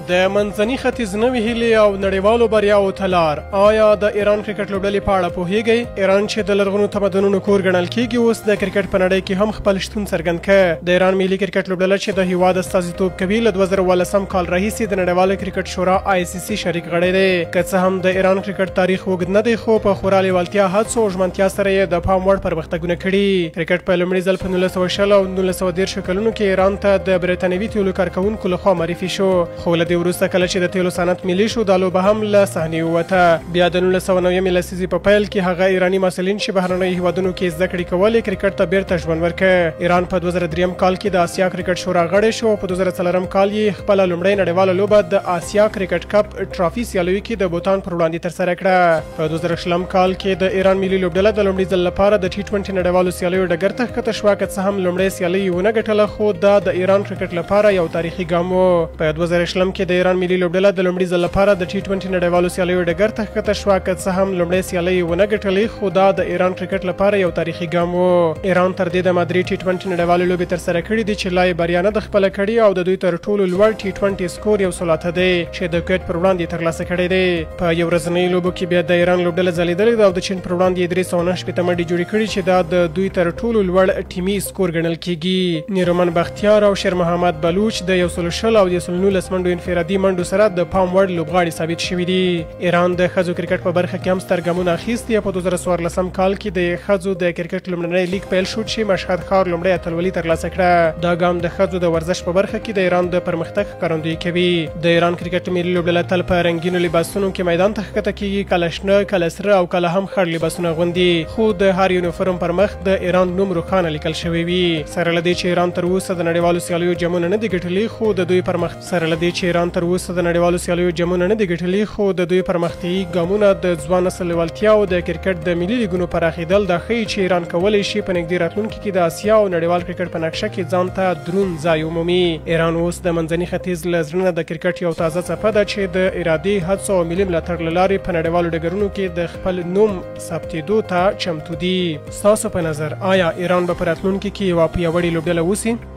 د منځني ختیځ نوې هیلې او نړیوالو بریاوو ته لار. آیا د ایران کرکټ لوبډلې په اړه پوهیږئ؟ ایران چې د لرغونو تمدنونو کور ګڼل کیږي اوس د کرکټ په نړۍ کې هم خپل شتون څرګند کړ. د ایران ملي کرکټ لوبډله چې د هیواد استازیتوب کوي له 2018 کال راهیسې د نړیوال کرکټ شورا ICC شریک غړی دی. که څه هم د ایران کرکټ تاریخ اوږد نه دی خو په خورا لیوالتیا هڅو او ژمنتیا سره یې د پام وړ پرمختګونه کړي. کرکټ په لومړي ځل په 1920 او 1930 کلونو کې ایران ته د برتانوي تیلو کارکوونکو لخوا معرفي شو، خو له دې وروسته کله چې د تیلو صنعت ملي شو دا لوبه هم له صحنې ووته. بیا د 1990 لسیزې په پیل کې هغه ایراني محصلین چې بهرنیو هیوادونو کې زده کړې کولې کرکټ ته بیرته ژوند ورکړ. ایران په 2003 کال کې د آسیا کرکټ شورا غړی شو. په 2004 کال یې خپله لومړۍ نړیواله لوبه د آسیا کرکټ کپ ټرافي سیالیو کې د بوتان پر وړاندې ترسره کړه. په 2020 کال کې د ایران ملي لوبډله د لومړي ځل لپاره د T20 نړیوالو سیالیو ډګر ته ښکته شوه، که څه هم لومړۍ سیالي یې ونه ګټله خو دا د ایران کرکټ لپاره یو تاریخي ګام و. په 2020 کې د ایران ملي لوبډله د لومړي ځل لپاره د T20 نړیوالو سیالیو ډګر ته ښکته شوه، که څه هم لومړۍ سیالي یې ونه ګټلې خو دا د ایران کرکټ لپاره یو تاریخي ګام و. ایران تر دې د مادرید T20 نړیوالو لوبې ترسره کړې دي چې لا یې بریا نه ده خپله کړې او د دوی تر ټولو لوړ T20 سکور یو سل اته دی چې د کویت پر وړاندې ترلاسه کړی دی. په یو ورځنۍ لوبو کې بیا د ایران لوبډله ځلېدلې ده او د چین پر وړاندې یې 309 منډې جوړې کړي چې دا د دوی تر ټولو لوړ ټیمي سکور ګڼل کیږي. نیرومن بختیار او شیر محمد بلوچ د 120 او 119 منډو انفرادي منډو سره د پام وړ لوبغاړي ثابت شوي دي. ایران د ښځو کرکټ په برخه کې هم ستر ګامونه اخیستي. په 2014 کال کې د ښځو د کرکټ لومړنی لیګ پیل شو چې مشهد ښار لومړۍ اتلولي ترلاسه کړه. دا ګام د ښځو د ورزش په برخه کې د ایران د پرمختګ ښکارندویي کوي. د ایران کرکټ ملي لوبډله تل په رنګینو لباسونو کې میدان ته ښکته کیږي، کله شنه کله سره او کله هم خړ لباسونه اغوندي، خو د هر یونیفورم پر مخ د ایران نوم روښانه لیکل شوی وي. سره له دې چې ایران تر اوسه د نړیوالو سیالیو جامونه نه دي ګټلي خو د دوی پرمختیایي ګامونه د ځوان نسل لیوالتیا او د کرکټ د ملي لیګونو پراخېدل دا ښیي چې ایران کولی شي په نږدې راتلونکي کې د آسیا او نړیوال کرکټ په نقشه کې ځان ته دروند ځای ومومي. ایران اوس د منځني ختیځ له زړه نه د کرکټ یو تازه څپه ده چې د ارادې، هڅو او ملي ملاتړ له لارې په نړیوالو ډګرونو کې د خپل نوم ثبتېدو ته چمتو دي. ستاسو په نظر آیا ایران به په راتلونکي کې یوه پیاوړې لوبډله اوسي؟